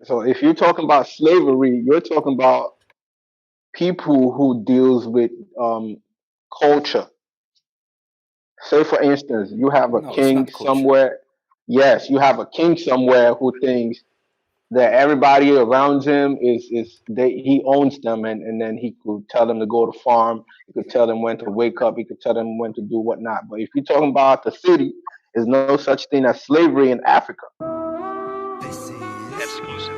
So if you're talking about slavery, you're talking about people who deals with culture. Say for instance, you have a No, it's king not culture. somewhere. Yes, you have a king somewhere who thinks that everybody around him he owns them, and then he could tell them to go to farm, he could tell them when to wake up, he could tell them when to do whatnot. But if you're talking about the city, there's no such thing as slavery in Africa. This is exclusive.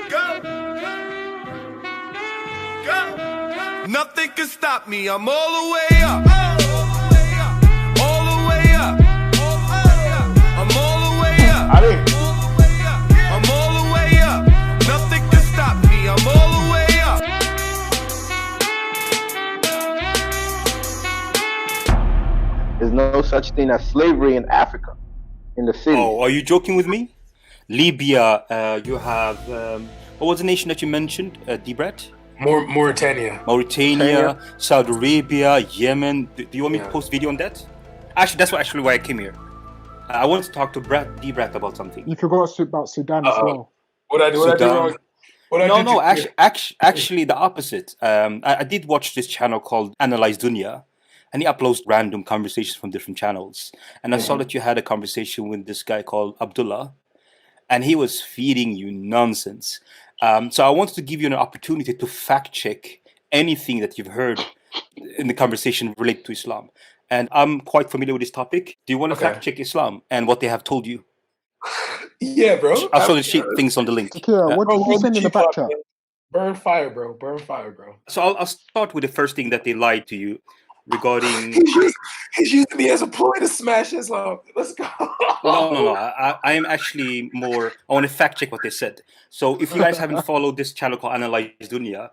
Go. Nothing can stop me. I'm all the way up. All the way up. I'm all the way up. I'm all the way up. Nothing can stop me. I'm all the way up. There's no such thing as slavery in Africa, in the city. Oh, are you joking with me? Libya, you have, what was the nation that you mentioned, Debrat? Mauritania, Saudi Arabia, Yemen. Do you want me to post a video on that? Actually, that's actually why I came here. I wanted to talk to Debrat about something. You forgot about Sudan as well. What I do wrong? No, actually the opposite. I did watch this channel called Analyze Dunya, and he uploads random conversations from different channels. And I saw that you had a conversation with this guy called Abdullah, and he was feeding you nonsense. So I wanted to give you an opportunity to fact check anything that you've heard in the conversation related to Islam. And I'm quite familiar with this topic. Do you want to fact check Islam and what they have told you? Yeah, bro. I'll show the things on the link. Taqiyya, what did you send in the back chat? Burn fire, bro. Burn fire, bro. So I'll start with the first thing that they lied to you regarding. He's using me as a ploy to smash Islam. Let's go. No. I am actually more. I want to fact check what they said. So if you guys haven't followed this channel called Analyze Dunya,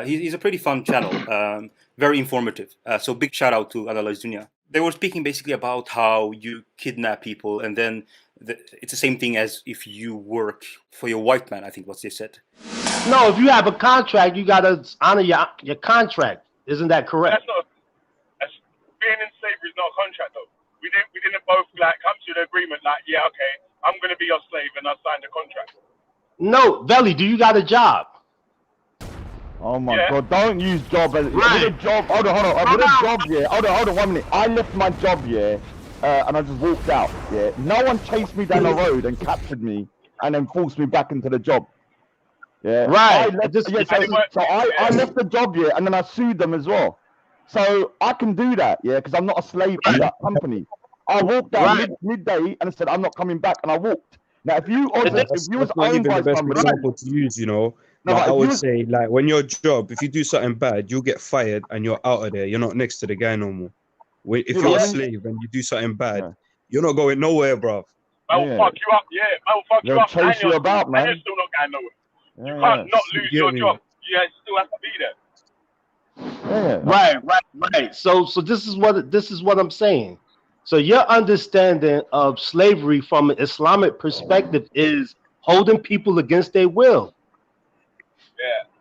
he's a pretty fun channel, very informative. So big shout out to Analyze Dunya. They were speaking basically about how you kidnap people, and then it's the same thing as if you work for your white man. I think what they said. No, if you have a contract, you gotta honor your contract. Isn't that correct? That's being in slavery is not a contract though. We didn't both like come to an agreement like, yeah, okay, I'm gonna be your slave, and I signed a contract. No, Veli, do you got a job? Oh my God! Don't use job as a job. Hold on. With a job, yeah. Hold on 1 minute. I left my job, yeah, and I just walked out. Yeah, no one chased me down the road and captured me and then forced me back into the job. Yeah, right. I left the job, yeah, and then I sued them as well. So I can do that, yeah, because I'm not a slave of that company. I walked out midday and I said I'm not coming back, and I walked. Now, if you was owned by somebody, example to use, you know. No, like I would say, like, when your job, if you do something bad, you'll get fired and you're out of there. You're not next to the guy no more. If you're a slave and you do something bad, you're not going nowhere, bro. I will fuck you up, I will fuck you up. Chase you about, man. And you're still not going nowhere. You can't not lose your job. You still have to be there. Yeah. Right. So this is what I'm saying. So your understanding of slavery from an Islamic perspective is holding people against their will.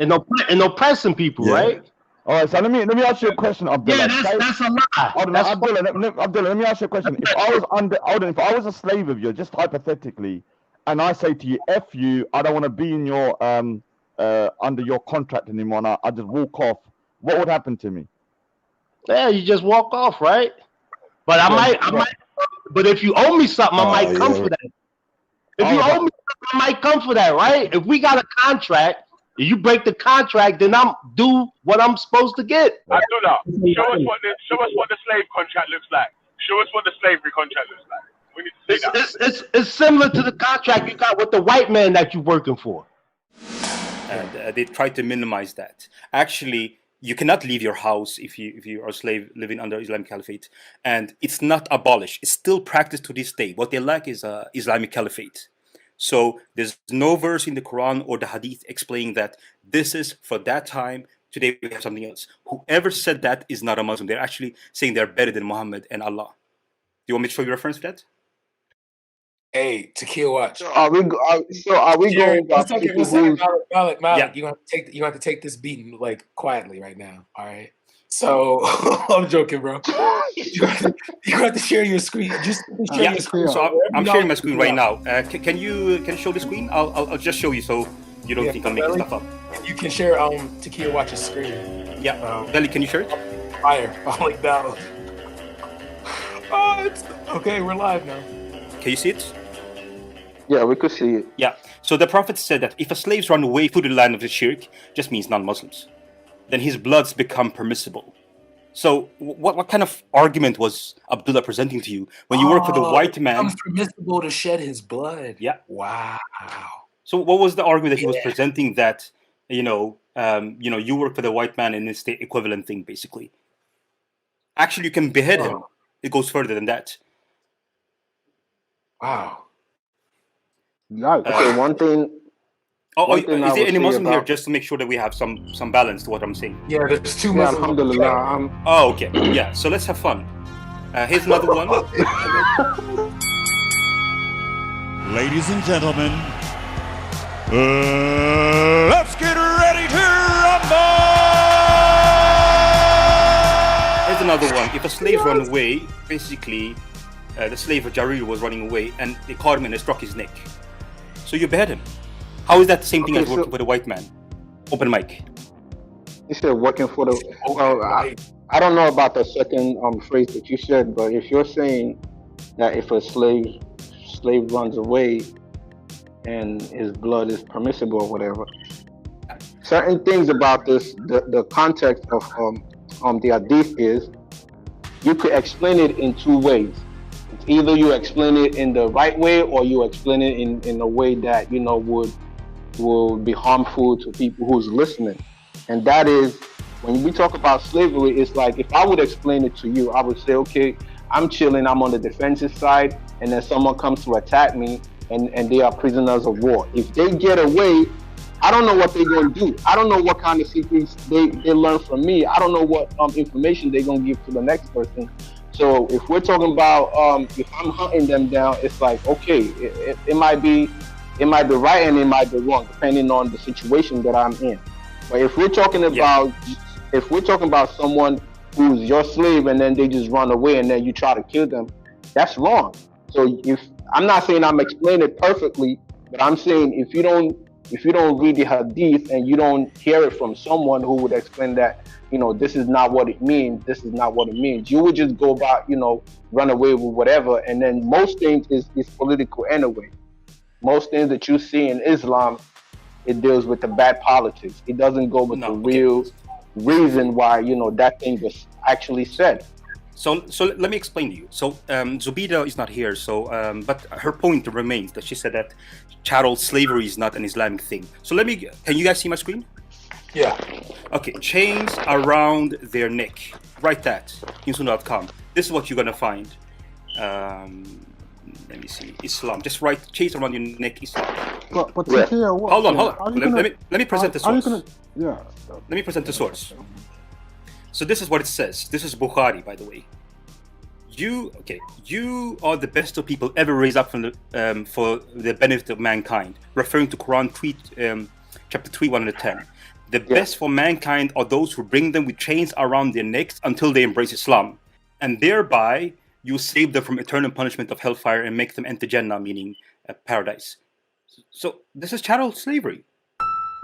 Yeah. And oppressing people, right? All right, so let me ask you a question, Abdullah. Yeah, that's a lie. Abdullah, let me ask you a question. If I was a slave of yours, just hypothetically, and I say to you, F you, I don't want to be in your under your contract anymore, and I just walk off, what would happen to me? Yeah, you just walk off, right? But I might. But if you owe me something, I might come for that. If you owe me something, I might come for that, right? If we got a contract, if you break the contract, then I'm do what I'm supposed to get. Abdullah, show us what the slave contract looks like. Show us what the slavery contract looks like. We need to see that. It's similar to the contract you got with the white man that you're working for. And they try to minimize that. Actually, you cannot leave your house if you are a slave living under Islamic Caliphate, and it's not abolished. It's still practiced to this day. What they lack is Islamic Caliphate. So there's no verse in the Quran or the Hadith explaining that this is for that time. Today we have something else. Whoever said that is not a Muslim. They're actually saying they're better than Muhammad and Allah. Do you want me to show you a reference for that? Hey, Taqiyya Watch. So are we going? Malik, you have to take this beating like quietly right now. All right. So I'm joking, bro. You have to share your screen. Just share your screen. So I'm sharing my screen right now. Can you show the screen? I'll just show you so you don't think I'm making stuff up. You can share Taqiyya Watch's screen. Yeah. Deli, can you share it? Fire. I'm like that. Oh, it's okay. We're live now. Can you see it? Yeah, we could see it. Yeah. So the Prophet said that if a slaves run away to the land of the shirk, just means non-Muslims, then his bloods become permissible. So what kind of argument was Abdullah presenting to you when you work for the white man? It's permissible to shed his blood. Yeah. Wow. So what was the argument that he was presenting that, you work for the white man and it's the equivalent thing, basically? Actually, you can behead him. It goes further than that. Wow. Okay, one thing. Is there any Muslim here, just to make sure that we have some balance to what I'm saying? Yeah, there's two Muslims. Alhamdulillah. Oh, okay. Yeah, so let's have fun. Here's another one. Ladies and gentlemen, let's get ready to rumble! Here's another one. If a slave ran away, basically, the slave of Jarir was running away, and they caught him and they struck his neck. So you behead him. How is that the same thing as working for the white man? Open mic. You said working for the. Well, I don't know about the second phrase that you said, but if you're saying that if a slave runs away and his blood is permissible or whatever, certain things about this, the context of the hadith is you could explain it in two ways. It's either you explain it in the right way or you explain it in a way that will be harmful to people who's listening. And that is, when we talk about slavery, it's like if I would explain it to you, I would say, okay, I'm chilling, I'm on the defensive side, and then someone comes to attack me and they are prisoners of war. If they get away, I don't know what they're going to do. I don't know what kind of secrets they learn from me. I don't know what information they're going to give to the next person. So if we're talking about if I'm hunting them down, it's like, okay, it might be right and it might be wrong, depending on the situation that I'm in. But if we're talking about someone who's your slave and then they just run away and then you try to kill them, that's wrong. So if I'm not saying I'm explaining it perfectly, but I'm saying if you don't read the hadith and you don't hear it from someone who would explain that, this is not what it means, you would just go about, run away with whatever. And then most things is political anyway. Most things that you see in Islam, it deals with the bad politics. It doesn't go with the real reason why, that thing was actually said. So let me explain to you. So Zubida is not here. So but her point remains that she said that chattel slavery is not an Islamic thing. So can you guys see my screen? Yeah. Okay, chains around their neck. Write that in sunnah.com. This is what you're gonna find. Let me see. Islam. Just write chains around your neck. Islam. But Taqiyya, what? Hold on. Let me present the source. Let me present the source. So this is what it says. This is Bukhari, by the way. You are the best of people ever raised up from for the benefit of mankind, referring to Quran chapter 3, 110. The best for mankind are those who bring them with chains around their necks until they embrace Islam, and thereby you save them from eternal punishment of hellfire and make them enter Jannah, meaning paradise. So this is chattel slavery,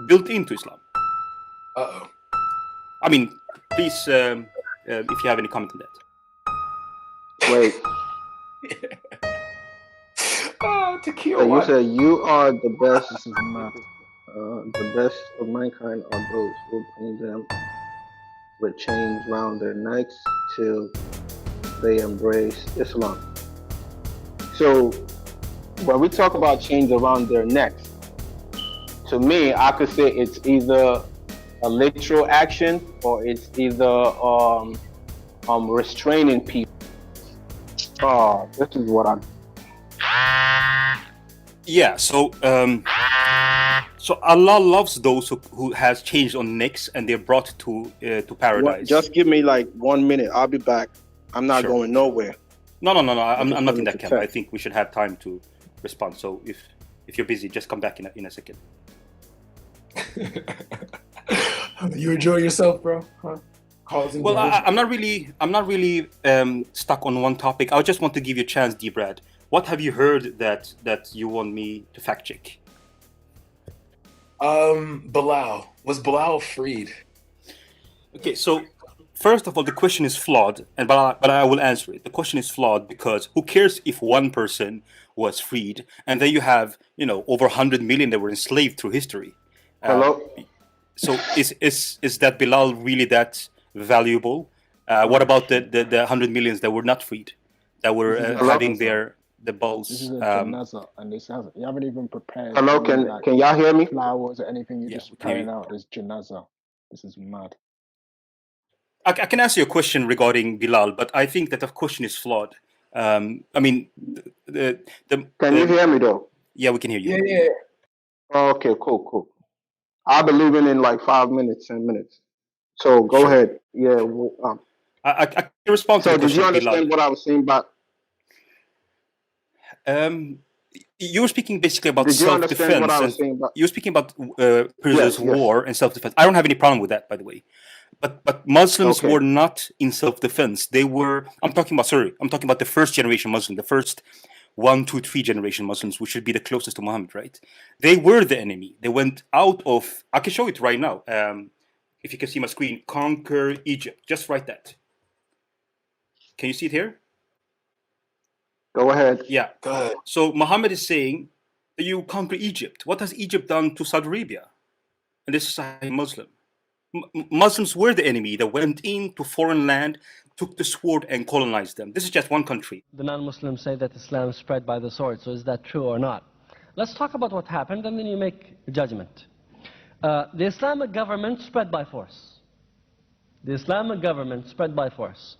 built into Islam. Uh-oh. I mean, please, if you have any comment on that. Wait. Taqiyya. So you said you are the best. The best of mankind are those who bring them with chains round their necks till they embrace Islam. So when we talk about chains around their necks, to me, I could say it's either a literal action or it's either restraining people. This is what I'm. Yeah. So Allah loves those who has chains on necks and they're brought to paradise. Just give me like 1 minute. I'll be back. I'm not going nowhere. No. I'm not in that camp. I think we should have time to respond. So if you're busy, just come back in a second. You enjoy yourself, bro? Huh? Well, I'm not really stuck on one topic. I just want to give you a chance, D-Brad. What have you heard that you want me to fact check? Bilal. Was Bilal freed? Okay, so first of all, the question is flawed, but I will answer it. The question is flawed because who cares if one person was freed, and then you have over 100 million that were enslaved through history. Hello. So is that Bilal really that valuable? What about the 100 millions that were not freed, that were having the balls? This is a janaza, and you haven't even prepared. Hello, can y'all hear me? Flowers or anything? You just carrying you. out this janaza. This is mad. I can answer your question regarding Bilal, but I think that the question is flawed. I mean, Can you hear me though? Yeah, we can hear you. Yeah. Okay, cool. I'll be leaving in like 5 minutes, 10 minutes. So go ahead. Yeah. I can respond to the question. So did you understand what I was saying about? You were speaking basically about Did you understand self-defense. what I was saying about? You were speaking about prisoners' war and self-defense. I don't have any problem with that, by the way. But Muslims were not in self-defense. They were. I'm talking about the first generation Muslim, the first 1, 2, 3 generation Muslims, which should be the closest to Muhammad, right? They were the enemy. They went out of. I can show it right now. If you can see my screen, conquer Egypt. Just write that. Can you see it here? Go ahead. Yeah. Go ahead. So Muhammad is saying that you conquer Egypt. What has Egypt done to Saudi Arabia? And this is a Muslim. Muslims were the enemy that went into foreign land, took the sword and colonized them. This is just one country. The non-Muslims say that Islam spread by the sword. So is that true or not? Let's talk about what happened and then you make a judgment. The Islamic government spread by force. The Islamic government spread by force.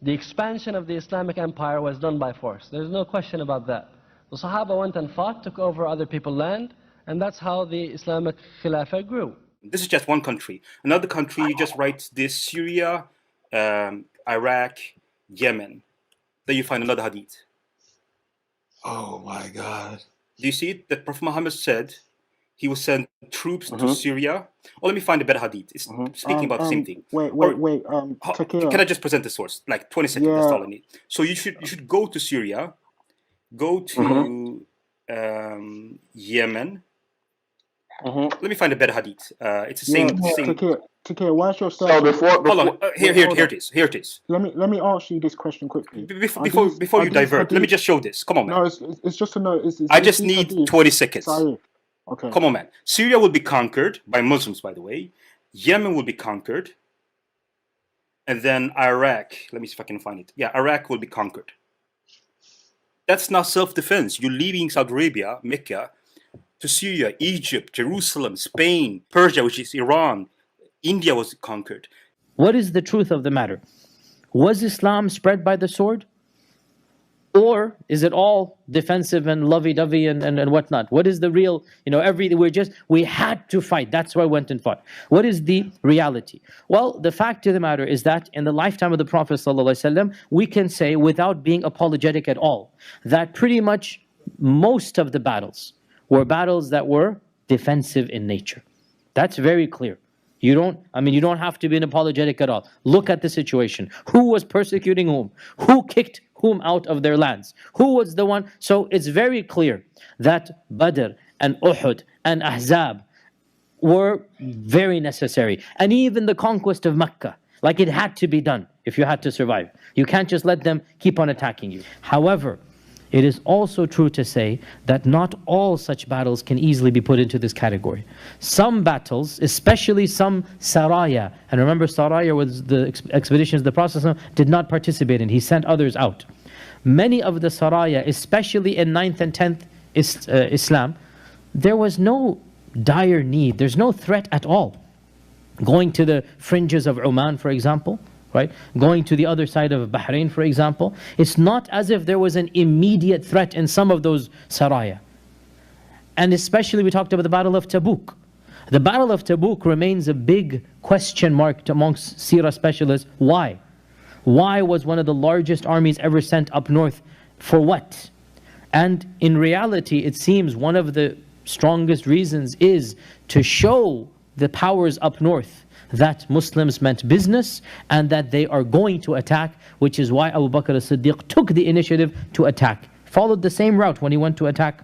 The expansion of the Islamic empire was done by force. There's no question about that. The Sahaba went and fought, took over other people's land, and that's how the Islamic Khilafah grew. This is just one country. Another country just writes this: Syria, Iraq, Yemen. Then you find another hadith. Oh my God. Do you see it? That Prophet Muhammad said he will send troops to Syria. Oh, let me find a better hadith. It's speaking about the same thing. Wait. Can I just present the source? Like 20 seconds, that's all I need. So you should go to Syria, go to Yemen. Let me find a better hadith. It's the same. Taqiyya, why's your So hold on. Here it is. Let me ask you this question quickly. Before you divert, let me just show this. Come on, man. No, it's just to know. I just need 20 seconds. Sorry. Okay. Come on, man. Syria will be conquered by Muslims, by the way. Yemen will be conquered. And then Iraq. Let me see if I can find it. Yeah, Iraq will be conquered. That's not self-defense. You're leaving Saudi Arabia, Mecca, to Syria, Egypt, Jerusalem, Spain, Persia, which is Iran. India was conquered. What is the truth of the matter? Was Islam spread by the sword? Or is it all defensive and lovey-dovey and whatnot? What is the real, we had to fight. That's why I went and fought. What is the reality? Well, the fact of the matter is that in the lifetime of the Prophet ﷺ, we can say without being apologetic at all, that pretty much most of the battles were battles that were defensive in nature. That's very clear. You don't have to be an apologetic at all. Look at the situation. Who was persecuting whom? Who kicked whom out of their lands? Who was the one? So it's very clear that Badr and Uhud and Ahzab were very necessary. And even the conquest of Mecca, like it had to be done if you had to survive. You can't just let them keep on attacking you. However, it is also true to say that not all such battles can easily be put into this category. Some battles, especially some saraya, and remember saraya was the expeditions the Prophet did not participate in, he sent others out. Many of the saraya, especially in 9th and 10th Islam, there was no dire need, there's no threat at all. Going to the fringes of Oman, for example, right? Going to the other side of Bahrain, for example, it's not as if there was an immediate threat in some of those saraya. And especially we talked about the Battle of Tabuk. The Battle of Tabuk remains a big question mark amongst seerah specialists. Why? Why was one of the largest armies ever sent up north? For what? And in reality, it seems one of the strongest reasons is to show the powers up north that Muslims meant business and that they are going to attack, which is why Abu Bakr as-Siddiq took the initiative to attack. Followed the same route when he went to attack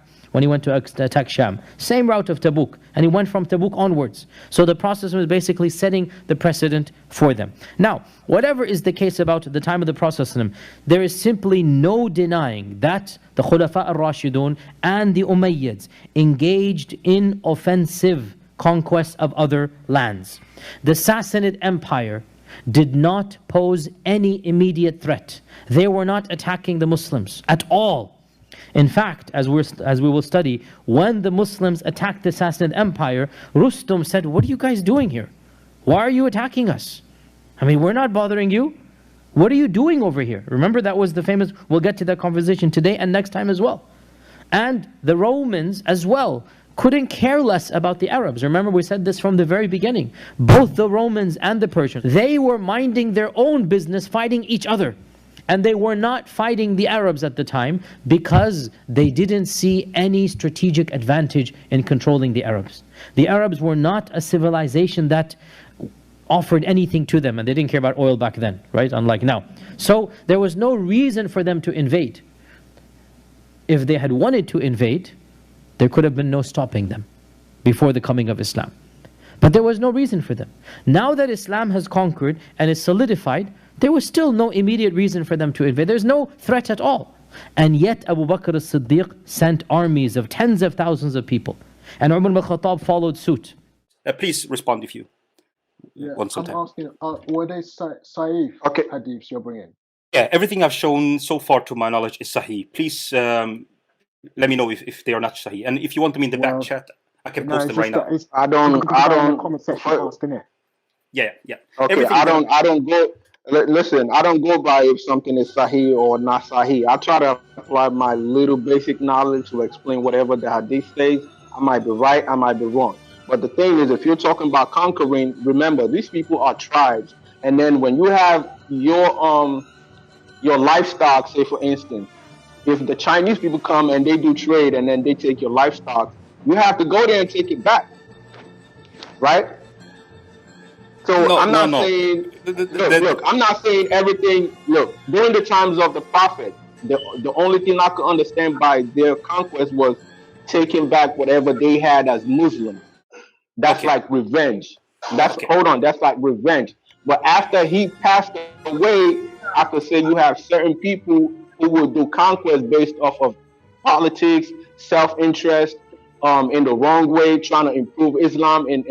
Sham. Same route of Tabuk, and he went from Tabuk onwards. So the process was basically setting the precedent for them. Now, whatever is the case about the time of the Prophet, there is simply no denying that the Khulafa al-Rashidun and the Umayyads engaged in offensive conquest of other lands. The Sassanid Empire did not pose any immediate threat. They were not attacking the Muslims at all. In fact, as we will study, when the Muslims attacked the Sassanid Empire, Rustum said, "What are you guys doing here? Why are you attacking us? I mean, we're not bothering you. What are you doing over here?" Remember, that was the famous, we'll get to that conversation today and next time as well. And the Romans as well couldn't care less about the Arabs. Remember, we said this from the very beginning. Both the Romans and the Persians, they were minding their own business, fighting each other. And they were not fighting the Arabs at the time because they didn't see any strategic advantage in controlling the Arabs. The Arabs were not a civilization that offered anything to them, and they didn't care about oil back then, right? Unlike now. So there was no reason for them to invade. If they had wanted to invade, there could have been no stopping them before the coming of Islam. But there was no reason for them. Now that Islam has conquered and is solidified, there was still no immediate reason for them to invade. There's no threat at all. And yet Abu Bakr as-Siddiq sent armies of tens of thousands of people. And Umar ibn Khattab followed suit. Please respond if you want some time. I'm asking, were they Sahih hadiths you're bringing? Yeah, everything I've shown so far to my knowledge is Sahih. Please let me know if they are not Sahih. And if you want them in the back chat, I can post them right now. I don't. Comment section asking it. Yeah. Okay, I don't go. Listen, I don't go by if something is Sahih or not Sahih. I try to apply my little basic knowledge to explain whatever the hadith says. I might be right, I might be wrong. But the thing is, if you're talking about conquering, remember, these people are tribes. And then when you have your livestock, say for instance, if the Chinese people come and they do trade and then they take your livestock, you have to go there and take it back, right? So I'm not saying, look, I'm not saying everything. Look, during the times of the Prophet, the only thing I could understand by their conquest was taking back whatever they had as Muslims. That's like revenge. That's like revenge. But after he passed away, I could say you have certain people who will do conquest based off of politics, self-interest, in the wrong way, trying to improve Islam in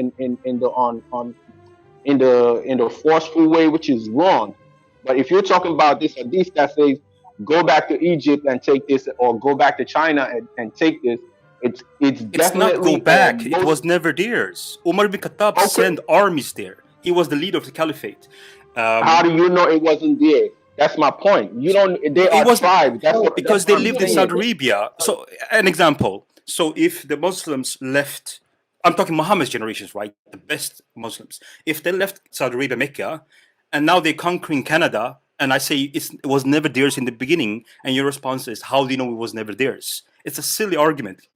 the forceful way, which is wrong. But if you're talking about this hadith that says go back to Egypt and take this, or go back to China and take this, it's definitely not go back. It was never theirs. Umar ibn Khattab sent armies there. He was the leader of the caliphate. How do you know it wasn't there? That's my point. You don't. They are tribes. Because they lived in Saudi Arabia. So an example. So if the Muslims left, I'm talking Muhammad's generations, right? The best Muslims. If they left Saudi Arabia, Mecca, and now they're conquering Canada, and I say it was never theirs in the beginning, and your response is, how do you know it was never theirs? It's a silly argument.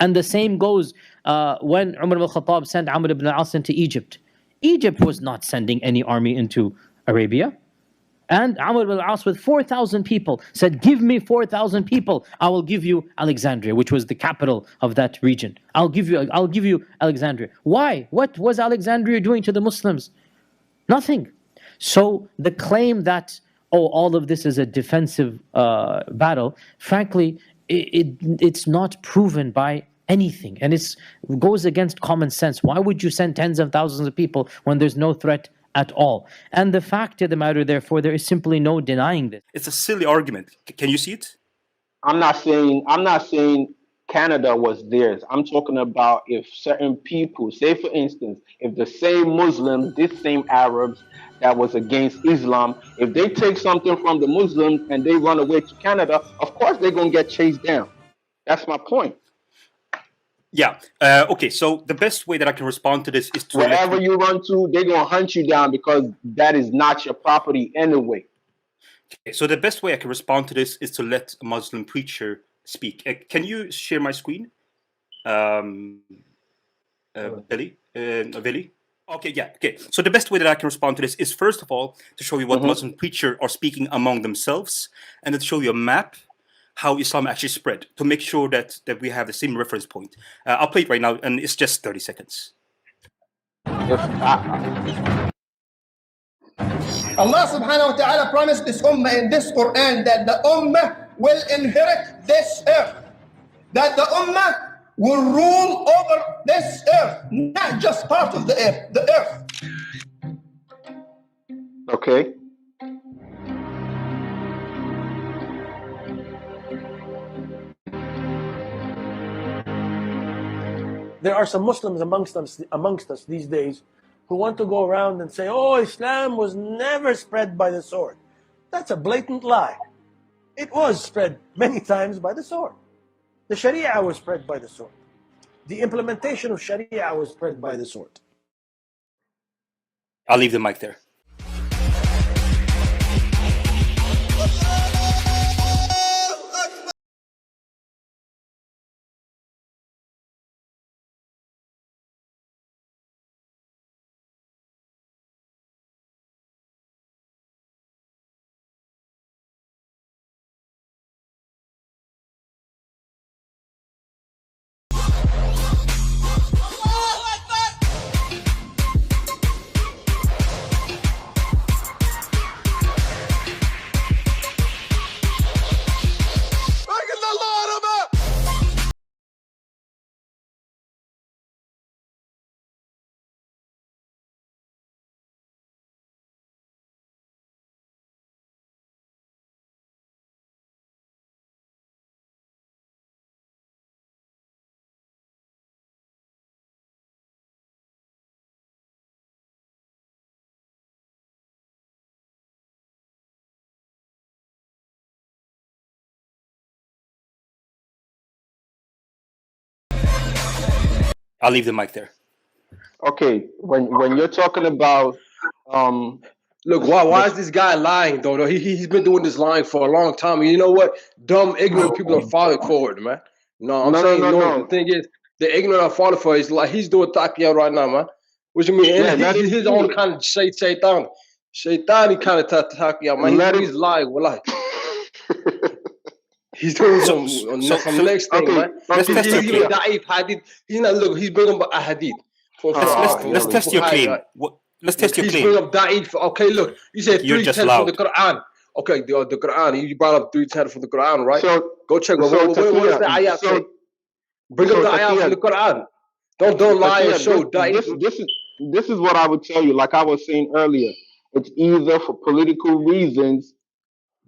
And the same goes when Umar ibn Khattab sent Amr ibn al-As into Egypt. Egypt was not sending any army into Arabia. And Amr ibn al-As with 4,000 people said, give me 4,000 people, I will give you Alexandria, which was the capital of that region. I'll give you Alexandria. Why? What was Alexandria doing to the Muslims? Nothing. So the claim that, all of this is a defensive battle, frankly, it's not proven by anything. And it goes against common sense. Why would you send tens of thousands of people when there's no threat at all? And the fact of the matter, therefore, there is simply no denying this. It's a silly argument. Can you see it? I'm not saying Canada was theirs. I'm talking about if certain people, say for instance, if the same Muslims, this same Arabs that was against Islam, if they take something from the Muslims and they run away to Canada, of course they're going to get chased down. That's my point. Yeah. Okay. So the best way that I can respond to this is to wherever you run to, they're gonna hunt you down because that is not your property anyway. Okay. So the best way I can respond to this is to let a Muslim preacher speak. Can you share my screen, Billy? Okay, yeah, okay. So the best way that I can respond to this is, first of all, to show you what Muslim preachers are speaking among themselves, and then to show you a map how Islam actually spread, to make sure that we have the same reference point. I'll play it right now, and it's just 30 seconds. Allah subhanahu wa ta'ala promised this ummah in this Quran that the ummah will inherit this earth, that the ummah will rule over this earth, not just part of the earth, the earth. Okay. There are some Muslims amongst us these days who want to go around and say, oh, Islam was never spread by the sword. That's a blatant lie. It was spread many times by the sword. The Sharia was spread by the sword. The implementation of Sharia was spread by the sword. I'll leave the mic there. I'll leave the mic there. Okay, when you're talking about look, why is this guy lying though? He's been doing this lying for a long time. And you know what? Dumb, ignorant people are falling for it, man. No, I'm saying no. The thing is, the ignorant are falling for it. It's like he's doing taqiyya right now, man. What you mean? Yeah, he's his own kind of shaitan. Shaitan kind of taqiyya, man. He's lying. Well, like he's doing some next thing, man. Let's test your claim. He's not look. He's bringing up a hadith. Let's test your claim. Let's test your claim. He's bringing up da'if. Okay, look. You said 310 from the Quran. Okay, the Quran. You brought up 310 from the Quran, right? So go check. What does the ayat say? Bring up the ayat from the Quran. Don't lie and show da'if. This is what I would tell you. Like I was saying earlier, it's either for political reasons,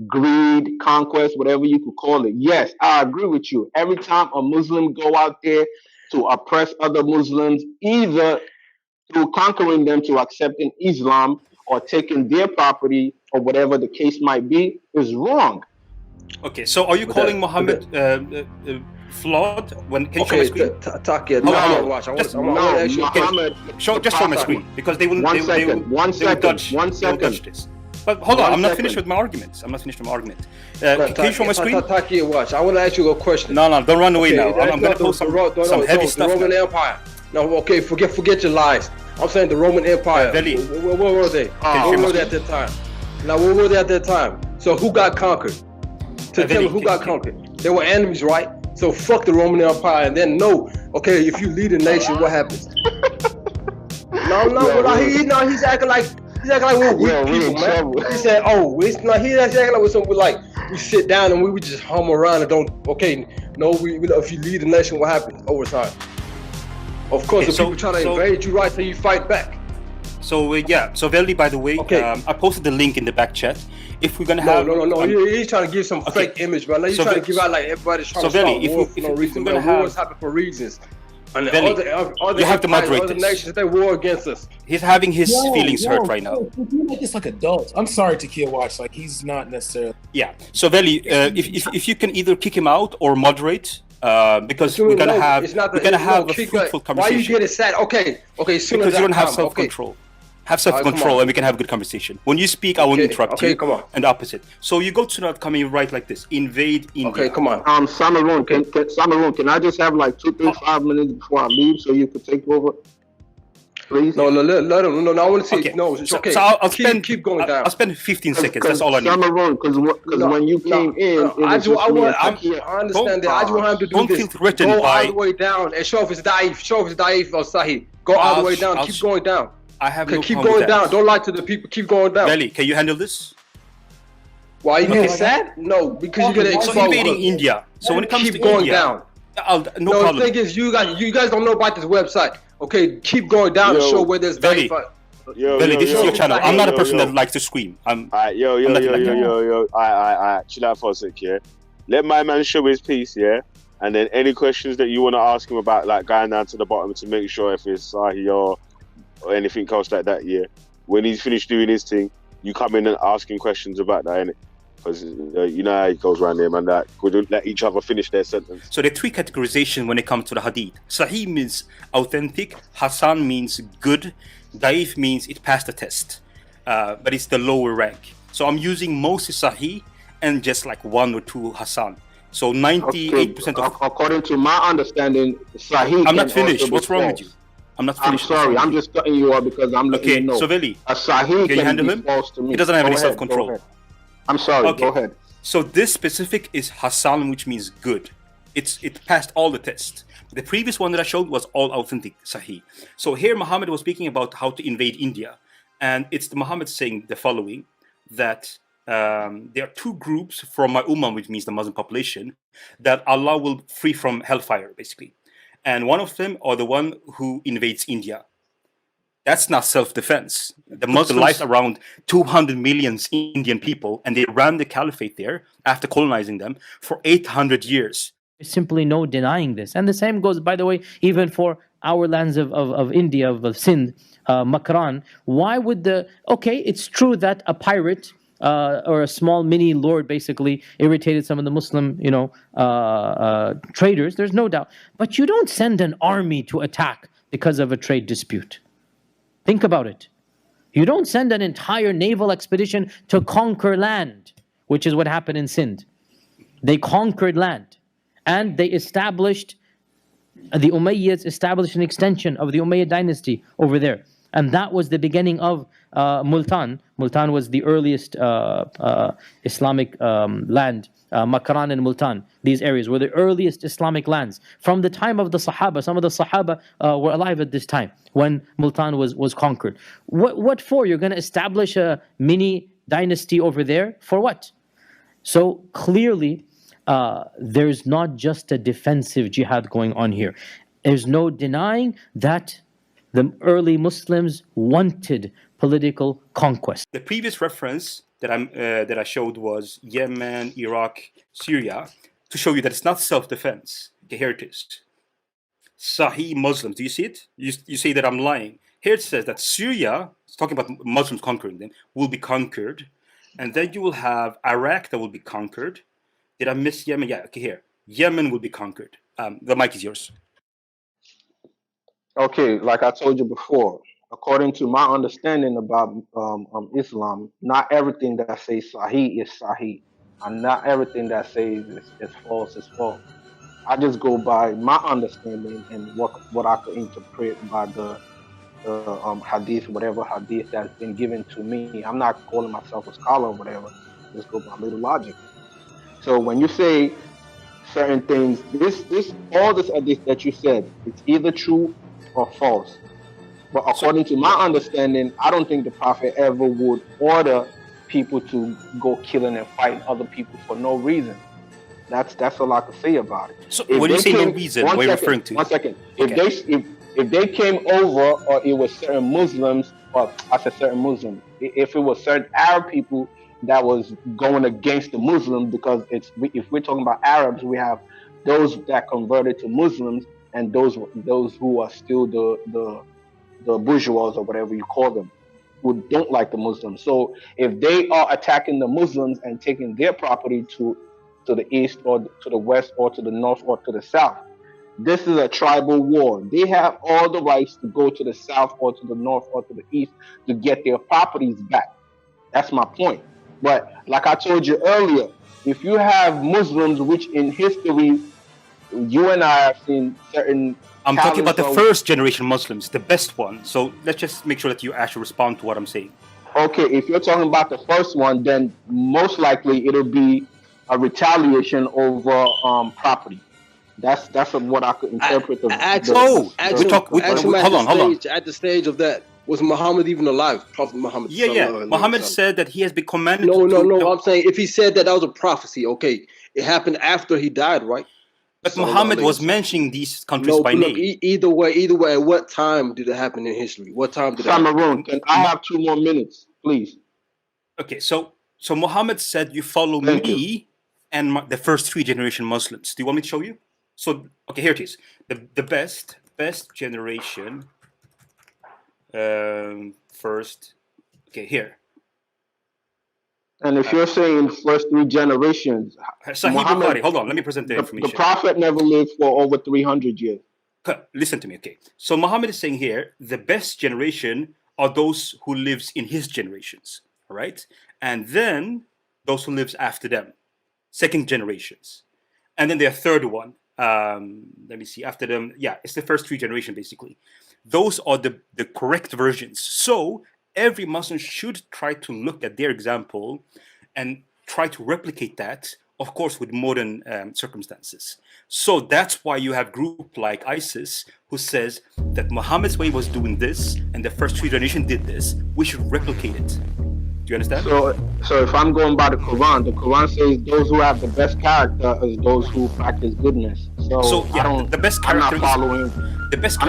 greed, conquest, whatever you could call it. Yes, I agree with you. Every time a Muslim go out there to oppress other Muslims, either through conquering them to accepting Islam or taking their property or whatever the case might be, is wrong. Okay, so are you calling Muhammad flawed? Can you show my screen? Just show my screen, because they will judge this. But hold on, I'm not finished with my arguments. Can you show my screen? Taqiyya Watch. I want to ask you a question. No, don't run away now. I'm going to post some heavy stuff. The Roman Empire. No, okay, forget your lies. I'm saying the Roman Empire. Where were they? Where were they at that time? Now, where were they at that time? So who got conquered? Tell me who got conquered. They were enemies, right? So fuck the Roman Empire, and then okay, if you lead a nation, what happens? He's acting like we're weak people, man. He said, he's acting like we're something like we sit down and we just hum around and don't. Okay, if you lead a nation, what happens over time? Of course, if people try to invade you, right? So you fight back. So Veli, by the way, I posted the link in the back chat. If we're gonna have he's trying to give some fake image, man. He's trying to give out like everybody's trying to start war for no reason. Wars happen for reasons. And you have to moderate this. Nations, they war against us. He's having his feelings hurt right now. You're like this like adults. I'm sorry, Taqiyya Watch. Like he's not necessarily. Yeah. So Veli, if you can either kick him out or moderate, because we're gonna have a fruitful conversation. Why you get sad? Okay. Because you don't have self-control. Have self-control and we can have a good conversation. When you speak, I won't interrupt you. Come on. And the opposite. So you go to not coming right like this. Invade India. Okay, come on. Samarun, can I just have like 5 minutes before I leave so you could take over? Please. No, let him. No, I want to see. Okay. No, it's okay. So I'll keep going down. I'll spend 15 seconds. That's all I need. Because when you came in, I understand that. I just want him to do this. Go all the way down and show if it's daif. Show if it's daif or sahih. Go all the way down. Keep going down. I have no keep problem going down. Don't lie to the people. Keep going down. Belly, can you handle this? Why you get sad? No, because you're gonna expose. So invading India. So when it comes to going India, down. No problem. The thing is, you guys don't know about this website. Okay, keep going down and show where there's Belly, this is your channel. I'm not a person that likes to scream. Alright, yo. Alright, chill out for a sec, yeah. Let my man show his piece, yeah. And then any questions that you want to ask him about, like going down to the bottom to make sure if it's Sahih or anything else like that, yeah. When he's finished doing his thing, you come in and ask him questions about that, innit? Because you know how it goes around there, man. That we don't let each other finish their sentence. So there are three categorizations when it comes to the hadith. Sahih means authentic, Hasan means good, Daif means it passed the test, but it's the lower rank. So I'm using mostly Sahih and just like 1 or 2 Hasan. So 98% of... According to my understanding, Sahih... I'm not finished. What's wrong with you? I'm not finished. I'm sorry. I'm just cutting you off because I'm letting you know. So Veli, a Sahih can you handle him? To me. He doesn't have any self-control. I'm sorry. Go ahead. So this specific is Hasan, which means good. It passed all the tests. The previous one that I showed was all authentic, Sahih. So here Muhammad was speaking about how to invade India. And it's Muhammad saying the following, that there are 2 groups from my ummah, which means the Muslim population, that Allah will free from hellfire, basically. And one of them are the one who invades India. That's not self-defense. The Muslims lies around 200 million Indian people, and they ran the caliphate there after colonizing them for 800 years. There's simply no denying this. And the same goes, by the way, even for our lands of India, of Sindh, Makran. Why would okay, it's true that a pirate or a small mini lord basically irritated some of the Muslim, traders. There's no doubt. But you don't send an army to attack because of a trade dispute. Think about it. You don't send an entire naval expedition to conquer land, which is what happened in Sindh. They conquered land. And they established, the Umayyads established an extension of the Umayyad dynasty over there. And that was the beginning of Multan. Multan was the earliest Islamic land. Makran and Multan, these areas were the earliest Islamic lands. From the time of the Sahaba, some of the Sahaba were alive at this time when Multan was conquered. What for? You're going to establish a mini dynasty over there? For what? So clearly, there's not just a defensive jihad going on here. There's no denying that the early Muslims wanted political conquest. The previous reference that I showed was Yemen, Iraq, Syria, to show you that it's not self-defense. Okay, here it is. Sahih Muslims. Do you see it? You say that I'm lying. Here it says that Syria, it's talking about Muslims conquering them, will be conquered. And then you will have Iraq that will be conquered. Did I miss Yemen? Yeah, okay, here. Yemen will be conquered. The mic is yours. Okay, like I told you before, according to my understanding about Islam, not everything that says Sahih is Sahih, and not everything that says is false is false. I just go by my understanding and what I could interpret by the hadith, whatever hadith that's been given to me. I'm not calling myself a scholar or whatever. Just go by little logic. So when you say certain things, all this hadith that you said, it's either true or false. But according to my understanding, I don't think the Prophet ever would order people to go killing and fighting other people for no reason. That's all I can say about it. So when you say no reason, what are you referring to? 1 second. Okay. If they came over, or it was certain Muslims, or I said certain Muslims, if it was certain Arab people that was going against the Muslims, because if we're talking about Arabs, we have those that converted to Muslims and those who are still the bourgeois or whatever you call them, who don't like the Muslims. So if they are attacking the Muslims and taking their property to the east or to the west or to the north or to the south, this is a tribal war. They have all the rights to go to the south or to the north or to the east to get their properties back. That's my point. But like I told you earlier, if you have Muslims, which in history, you and I have seen certain I'm talking about the first generation Muslims, the best one. So let's just make sure that you actually respond to what I'm saying. Okay, if you're talking about the first one, then most likely it'll be a retaliation over property. That's what I could interpret. At the stage of that, was Muhammad even alive? Prophet Muhammad. Yeah. Muhammad said that he has been commanded. No. I'm saying if he said that was a prophecy, okay, it happened after he died, right? But Muhammad was mentioning these countries by name. Either way, at what time did it happen in history? What time did it happen? Cameroon, can I have 2 more minutes, please? Okay, so Muhammad said, you follow me and the first 3 generation Muslims. Do you want me to show you? So, okay, here it is. The best generation first. Okay, here. And if you're saying first 3 generations, Muhammad, hold on, let me present the information. The Prophet never lived for over 300 years. Listen to me, okay. So Muhammad is saying here, the best generation are those who lives in his generations, all right? And then those who lives after them, second generations. And then their third one, let me see, after them, yeah, it's the first 3 generations basically. Those are the correct versions. So every Muslim should try to look at their example and try to replicate that, of course, with modern circumstances. So that's why you have group like ISIS who says that Muhammad's way was doing this and the first 3 generations did this. We should replicate it. Do you understand? So if I'm going by the Quran says those who have the best character is those who practice goodness. So yeah, the best character The best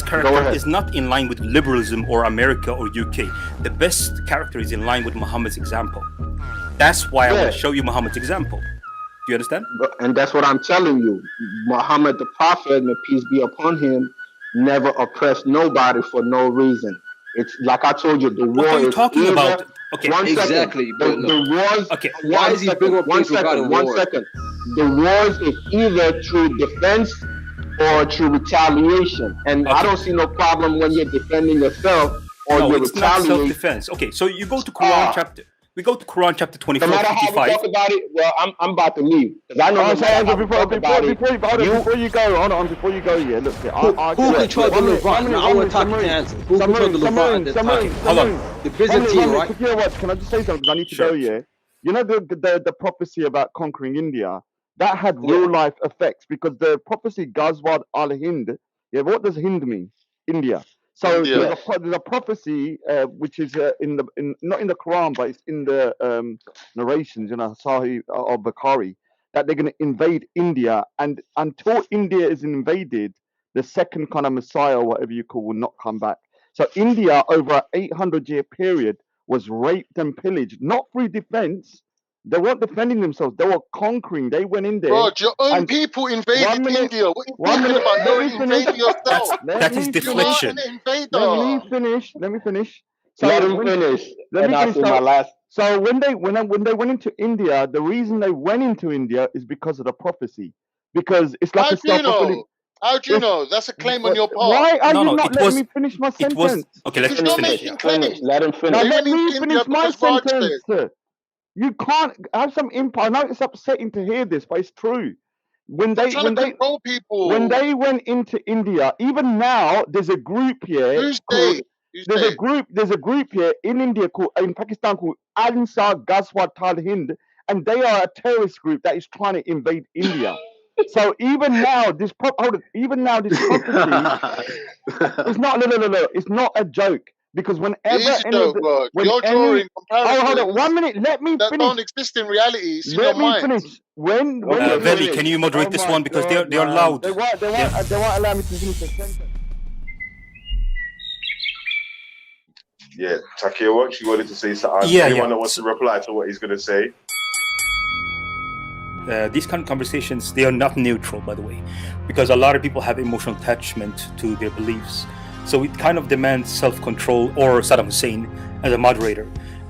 character is not in line with liberalism or America or UK. The best character is in line with Muhammad's example. That's why I want to show you Muhammad's example. Do you understand? And that's what I'm telling you. Muhammad the Prophet, may peace be upon him, never oppressed nobody for no reason. It's like I told you, the war what are you talking about? Okay, exactly. The wars. Okay, why is he bringing up things regarding war? 1 second. The wars is either through defense or through retaliation, and I don't see no problem when you're defending yourself or you're it's not self-defense. Okay, so you go to Quran chapter. We go to Quran chapter 24, no matter 55. How we talk about it, well, I'm about to leave because I know. Before you go, hold on. Before you go, yeah. Look, who controlled the Levant? I want to talk to answer. Who controlled the Levant at that time? Hold on. The Byzantine, right? Taqiyya Watch, can I just say something? I need to go. Yeah. You know the prophecy about conquering India. That had real life effects because the prophecy Ghazwat al-Hind. Yeah, what does Hind mean? India. So there's a prophecy which is not in the Quran, but it's in the narrations, Sahih al-Bukhari, that they're going to invade India, and until India is invaded, the second kind of Messiah, or whatever you call, will not come back. So India, over an 800-year period, was raped and pillaged, not through defense. They weren't defending themselves. They were conquering. They went in there. Bro, your own people invaded India. What are you talking about? You're invading yourself. That is deflection. Let me finish. So let him finish. So when they went into India, the reason they went into India is because of the prophecy. Because it's like a self-fulfilling. How do you know? That's a claim on your part. Why are you not letting me finish my sentence? Okay, let him finish. Let him finish. Now let me finish my sentence. You can't have some impact. I know it's upsetting to hear this, but it's true. When they went into India, even now there's a group here. There's a group here in India in Pakistan called Ansar Ghazwat al-Hind, and they are a terrorist group that is trying to invade India. So even now, this prophecy is not it's not a joke. Because whenever you're drawing comparisons, hold on 1 minute, let me finish. Don't exist in reality. It's let me finish. Veli, can you moderate this one because they are loud. They won't allow me to finish the sentence. Yeah, Taqiyya Watch, you wanted to say something. Anyone that wants to reply to what he's going to say? These kind of conversations, they are not neutral, by the way, because a lot of people have emotional attachment to their beliefs. So it kind of demands self-control, or Saddam Hussein as a moderator.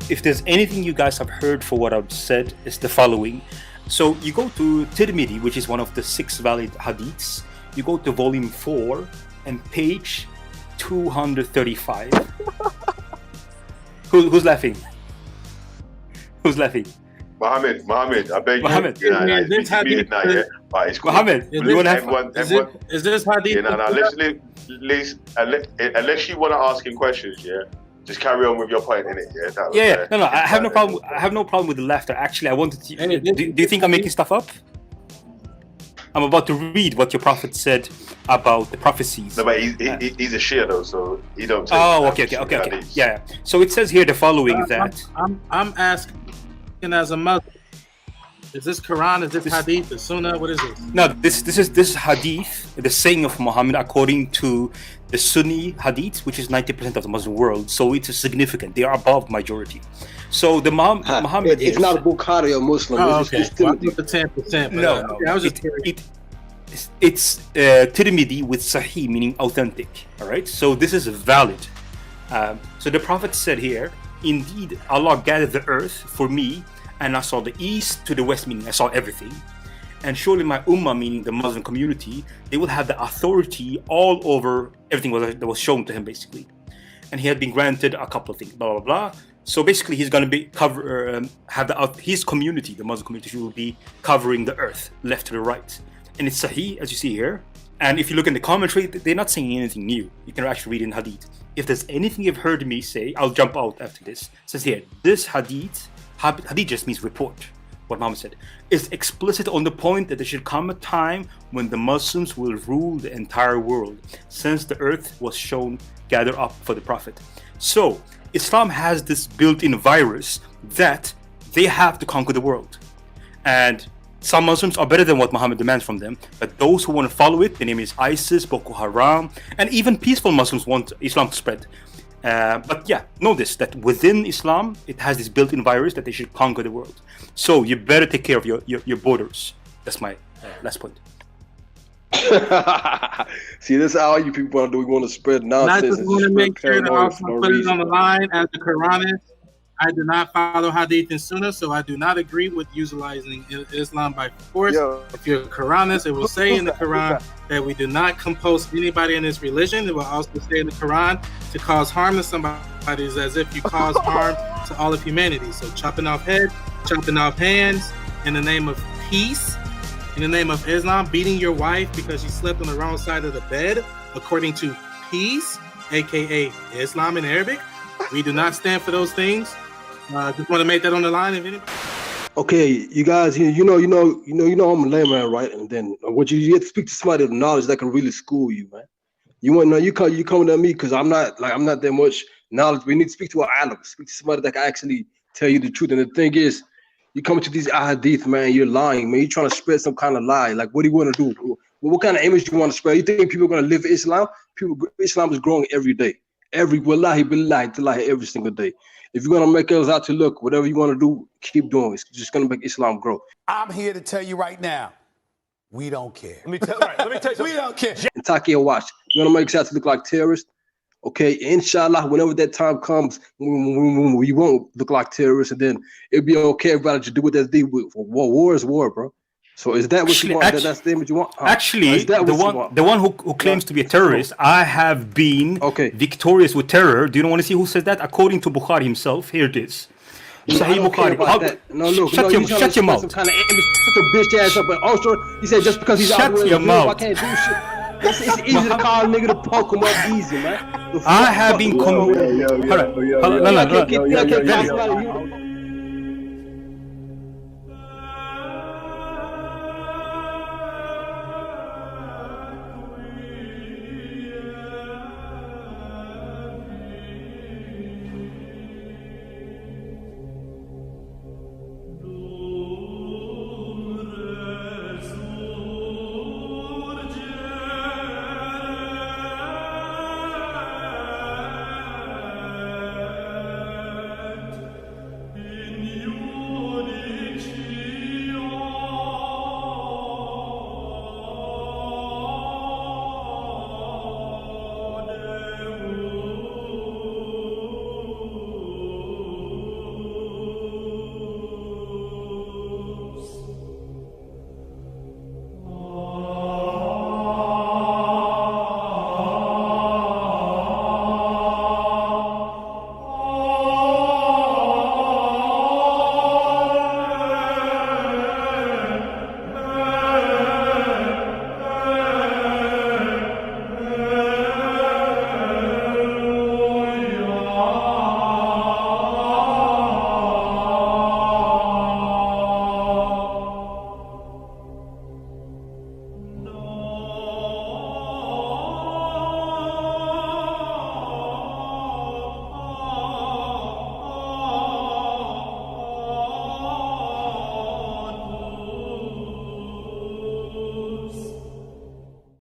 If there's anything you guys have heard for what I've said, it's the following. So you go to Tirmidhi, which is one of the 6 valid hadiths. You go to volume 4 and page 235. Who's laughing? Who's laughing? Mohammed, I beg Mohammed. you. It's muted now, yeah. But it's cool. Mohammed, is this hadith? Unless you want to ask him questions, yeah. Just carry on with your point, innit? Yeah. No. I have no problem. I have no problem with the laughter. Actually, I wanted to. Do you think I'm making stuff up? I'm about to read what your prophet said about the prophecies. No, but he's a Shia though, so he don't. Okay. Yeah. So it says here the following that I'm asking as a Muslim. Is this Quran? Is this Hadith? The Sunnah? What is this? No, this is Hadith, the saying of Muhammad according to the Sunni Hadith, which is 90% of the Muslim world. So it's significant. They are above majority. So the Muhammad. It's not a Bukhari or Muslim. Oh, okay. The 10%. No, I was just it's Tirmidhi with Sahih, meaning authentic. All right. So this is valid. So the Prophet said here, indeed, Allah gathered the earth for me, and I saw the east to the west, meaning I saw everything. And surely my ummah, meaning the Muslim community, they will have the authority all over everything that was shown to him, basically. And he had been granted a couple of things, blah blah blah. So basically, he's going to be his community, the Muslim community, will be covering the earth, left to the right. And it's Sahih, as you see here. And if you look in the commentary, they're not saying anything new. You can actually read in Hadith. If there's anything you've heard me say, I'll jump out after this. It says here, this Hadith just means report, what Muhammad said, is explicit on the point that there should come a time when the Muslims will rule the entire world, since the earth was shown gathered up for the Prophet. So, Islam has this built-in virus that they have to conquer the world. And some Muslims are better than what Muhammad demands from them, but those who want to follow it, the name is ISIS, Boko Haram, and even peaceful Muslims want Islam to spread. But yeah, know this, that within Islam, it has this built-in virus that they should conquer the world. So you better take care of your borders. That's my last point. See, this is how you people want to do. We want to spread nonsense. I just want to make sure to also put it on the line as the Quranist. I do not follow Hadith and Sunnah, so I do not agree with utilizing Islam by force. If you're a Quranist, it will say in the Quran that we do not compose anybody in this religion. It will also say in the Quran to cause harm to somebody is as if you cause harm to all of humanity. So chopping off heads, chopping off hands in the name of peace, in the name of Islam, beating your wife because she slept on the wrong side of the bed, according to peace, aka Islam in Arabic. We do not stand for those things. Just want to make that on the line. If anybody. Okay, you guys, you know, I'm a layman, right? And then what you get to speak to somebody of knowledge that can really school you, man. You want to know you coming at me because I'm not that much knowledge. We need to speak to an alim, speak to somebody that can actually tell you the truth. And the thing is, you come to these hadith, man, you're lying, man. You're trying to spread some kind of lie. Like, what do you want to do? What kind of image do you want to spread? You think people are going to live Islam? Islam is growing every day. Wallahi billahi tallahi, every single day. If you're gonna make us out to look, whatever you want to do, keep doing. It's just gonna make Islam grow. I'm here to tell you right now, we don't care. Let me tell you, we don't care. And Taqiyya Watch, you wanna make us out to look like terrorists? Okay, inshallah, whenever that time comes, we won't look like terrorists, and then it'll be okay. Everybody just do what they do. War is war, bro. So is that what you want? That's the image you want? Actually, the one who claims to be a terrorist, I have been victorious with terror. Do you want to see who says that? According to Bukhari himself, here it is. Sahih Bukhari. No, look, shut your mouth. Some kind of image, shut your bitch ass up. But also, he said just because he's out shut your mouth. I can't do shit. It's easy to call a nigga to poke him up easy, man. I have been.